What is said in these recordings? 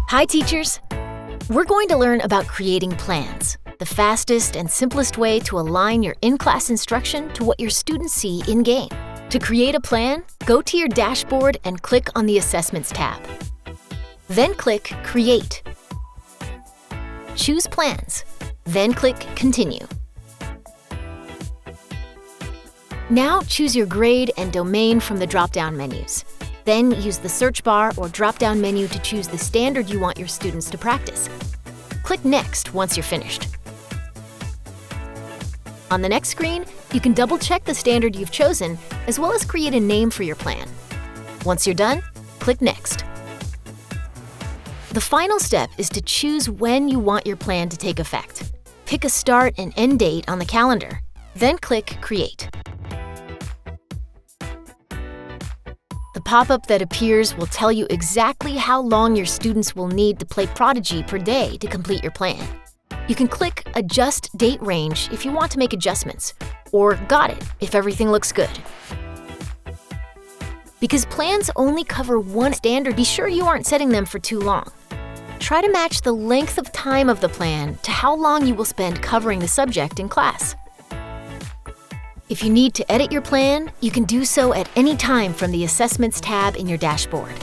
Hi, teachers! We're going to learn about creating plans, the fastest and simplest way to align your in-class instruction to what your students see in-game. To create a plan, go to your dashboard and click on the Assessments tab. Then click Create. Choose Plans, then click Continue. Now choose your grade and domain from the drop-down menus. Then use the search bar or drop-down menu to choose the standard you want your students to practice. Click Next once you're finished. On the next screen, you can double-check the standard you've chosen, as well as create a name for your plan. Once you're done, click Next. The final step is to choose when you want your plan to take effect. Pick a start and end date on the calendar, then click Create. The pop-up that appears will tell you exactly how long your students will need to play Prodigy per day to complete your plan. You can click Adjust Date Range if you want to make adjustments, or Got It if everything looks good. Because plans only cover one standard, be sure you aren't setting them for too long. Try to match the length of time of the plan to how long you will spend covering the subject in class. If you need to edit your plan, you can do so at any time from the Assessments tab in your dashboard.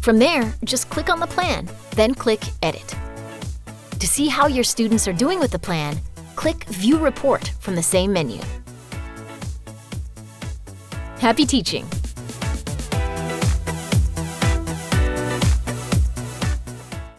From there, just click on the plan, then click Edit. To see how your students are doing with the plan, click View Report from the same menu. Happy teaching!